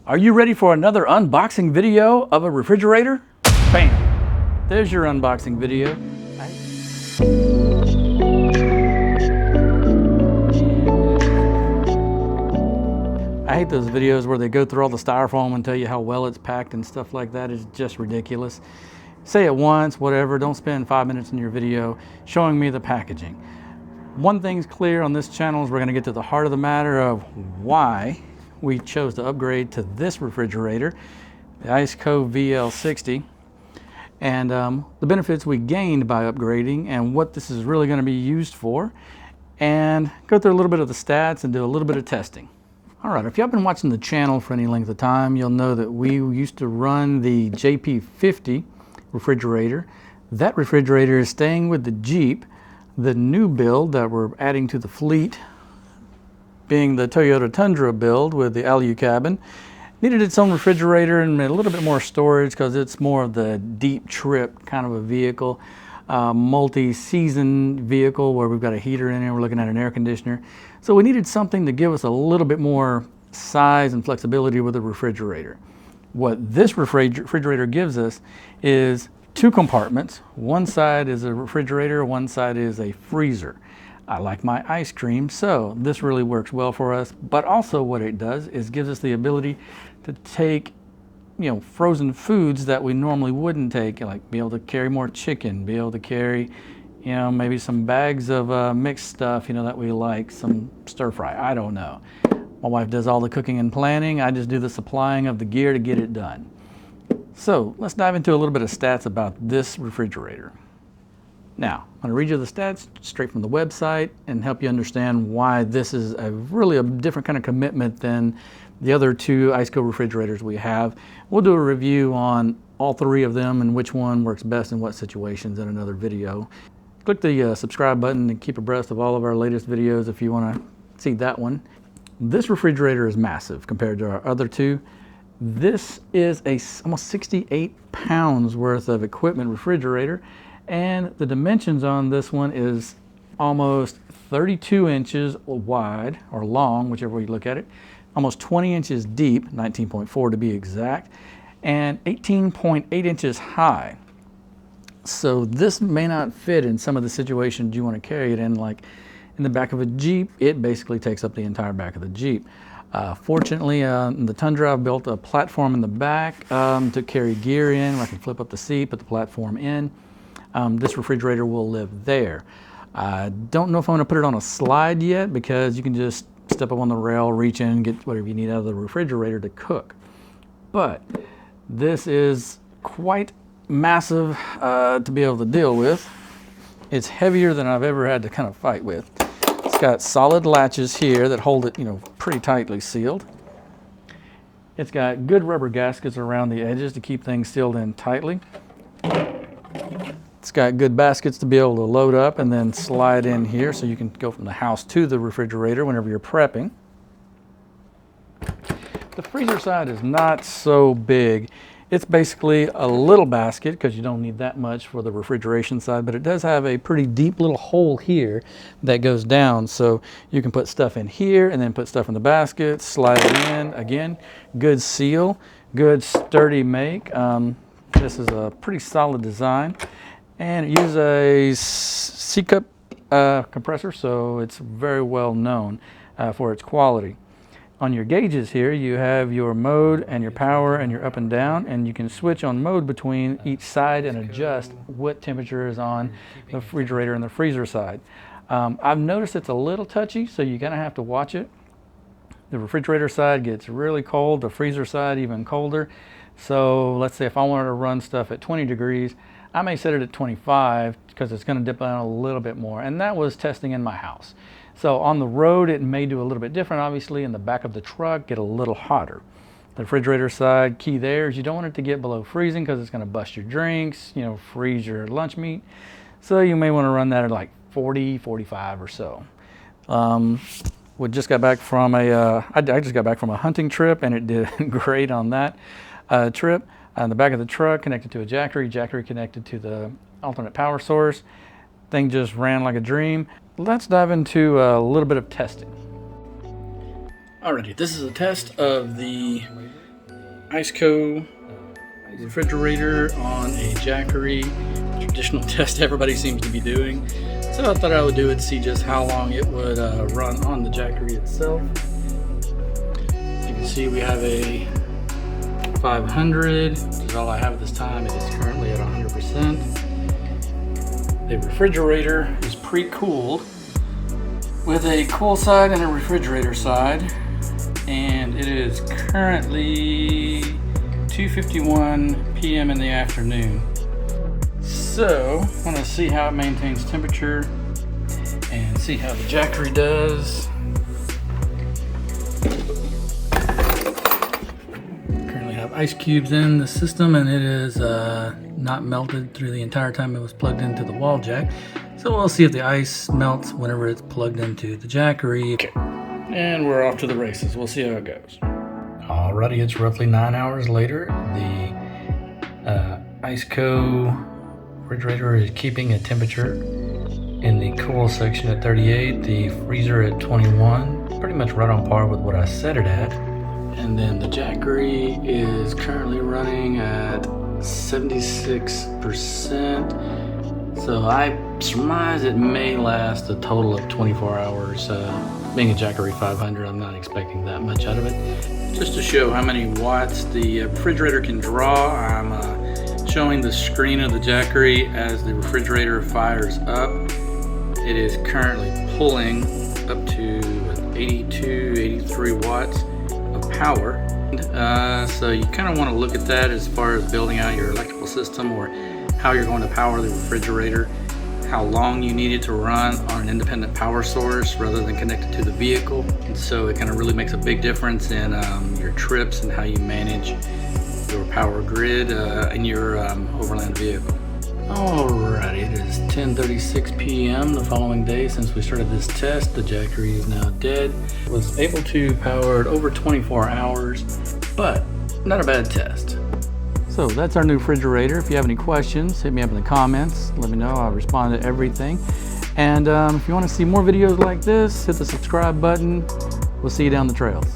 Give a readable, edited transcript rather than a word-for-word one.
Are you ready for another unboxing video of a refrigerator? Bam! There's your unboxing video. I hate those videos where they go through all the styrofoam and tell you how well it's packed and stuff like that. It's just ridiculous. Say it once, whatever. Don't spend 5 minutes in your video showing me the packaging. One thing's clear on this channel is we're going to get to the heart of the matter of why we chose to upgrade to this refrigerator, the Iceco VL60, and the benefits we gained by upgrading and what this is really going to be used for, and go through a little bit of the stats and do a little bit of testing. All right, if you've been watching the channel for any length of time, you'll know that we used to run the JP50 refrigerator. That refrigerator is staying with the Jeep. The new build that we're adding to the fleet, being the Toyota Tundra build with the LU cabin, needed its own refrigerator and a little bit more storage because it's more of the deep trip kind of a vehicle, multi-season vehicle where we've got a heater in it, we're looking at an air conditioner. So we needed something to give us a little bit more size and flexibility with the refrigerator. What this refrigerator gives us is two compartments. One side is a refrigerator, one side is a freezer. I like my ice cream, so this really works well for us. But also what it does is gives us the ability to take, frozen foods that we normally wouldn't take, like be able to carry more chicken, be able to carry, maybe some bags of mixed stuff, that we like, some stir fry, I don't know. My wife does all the cooking and planning. I just do the supplying of the gear to get it done. So let's dive into a little bit of stats about this refrigerator. Now, I'm going to read you the stats straight from the website and help you understand why this is really a different kind of commitment than the other two Iceco refrigerators we have. We'll do a review on all three of them and which one works best in what situations in another video. Click the subscribe button and keep abreast of all of our latest videos if you want to see that one. This refrigerator is massive compared to our other two. This is almost 68 pounds worth of equipment refrigerator, and the dimensions on this one is almost 32 inches wide, or long, whichever way you look at it, almost 20 inches deep, 19.4 to be exact, and 18.8 inches high. So this may not fit in some of the situations you want to carry it in, like in the back of a Jeep. It basically takes up the entire back of the Jeep. Fortunately, in the Tundra, I've built a platform in the back to carry gear in, where I can flip up the seat, put the platform in. This refrigerator will live there. I don't know if I'm going to put it on a slide yet, because you can just step up on the rail, reach in, and get whatever you need out of the refrigerator to cook. But this is quite massive to be able to deal with. It's heavier than I've ever had to kind of fight with. It's got solid latches here that hold it, pretty tightly sealed. It's got good rubber gaskets around the edges to keep things sealed in tightly. It's got good baskets to be able to load up and then slide in here so you can go from the house to the refrigerator whenever you're prepping. The freezer side is not so big. It's basically a little basket because you don't need that much for the refrigeration side, but it does have a pretty deep little hole here that goes down, so you can put stuff in here and then put stuff in the basket, slide it in. Again, good seal, good sturdy make. This is a pretty solid design, and it uses a C-cup compressor, so it's very well known for its quality. On your gauges here, you have your mode and your power and your up and down, and you can switch on mode between each side and adjust what temperature is on the refrigerator and the freezer side. I've noticed it's a little touchy, so you're gonna have to watch it. The refrigerator side gets really cold, the freezer side even colder. So let's say if I wanted to run stuff at 20 degrees, I may set it at 25 because it's gonna dip down a little bit more, and that was testing in my house. So on the road, it may do a little bit different, obviously. In the back of the truck, get a little hotter. The refrigerator side, key there is you don't want it to get below freezing because it's going to bust your drinks, freeze your lunch meat. So you may want to run that at like 40, 45 or so. We just got back from I just got back from a hunting trip, and it did great on that trip. On the back of the truck, connected to a Jackery connected to the alternate power source. Thing just ran like a dream. Let's dive into a little bit of testing. Alrighty, this is a test of the Iceco refrigerator on a Jackery, traditional test everybody seems to be doing. So I thought I would do it, see just how long it would run on the Jackery itself. You can see we have a 500, which is all I have at this time. It is currently at 100%. The refrigerator is pre-cooled with a cool side and a refrigerator side, and it is currently 2:51 p.m. in the afternoon. So I'm going to see how it maintains temperature and see how the Jackery does. Currently have ice cubes in the system, and it is not melted through the entire time it was plugged into the wall jack. So we'll see if the ice melts whenever it's plugged into the Jackery. Okay. And we're off to the races. We'll see how it goes. Alrighty, it's roughly 9 hours later. The Iceco refrigerator is keeping a temperature in the cool section at 38, the freezer at 21, pretty much right on par with what I set it at. And then the Jackery is currently running at 76%. So I surmise it may last a total of 24 hours. Being a Jackery 500, I'm not expecting that much out of it. Just to show how many watts the refrigerator can draw, I'm showing the screen of the Jackery as the refrigerator fires up. It is currently pulling up to 82, 83 watts of power. So you kind of want to look at that as far as building out your electrical system or how you're going to power the refrigerator, how long you need it to run on an independent power source rather than connected to the vehicle. And so it kind of really makes a big difference in your trips and how you manage your power grid in your overland vehicle. Alrighty, it is 10:36 p.m. the following day since we started this test. The Jackery is now dead. Was able to power it over 24 hours, but not a bad test. So that's our new refrigerator. If you have any questions, hit me up in the comments. Let me know. I'll respond to everything. And if you want to see more videos like this, hit the subscribe button. We'll see you down the trails.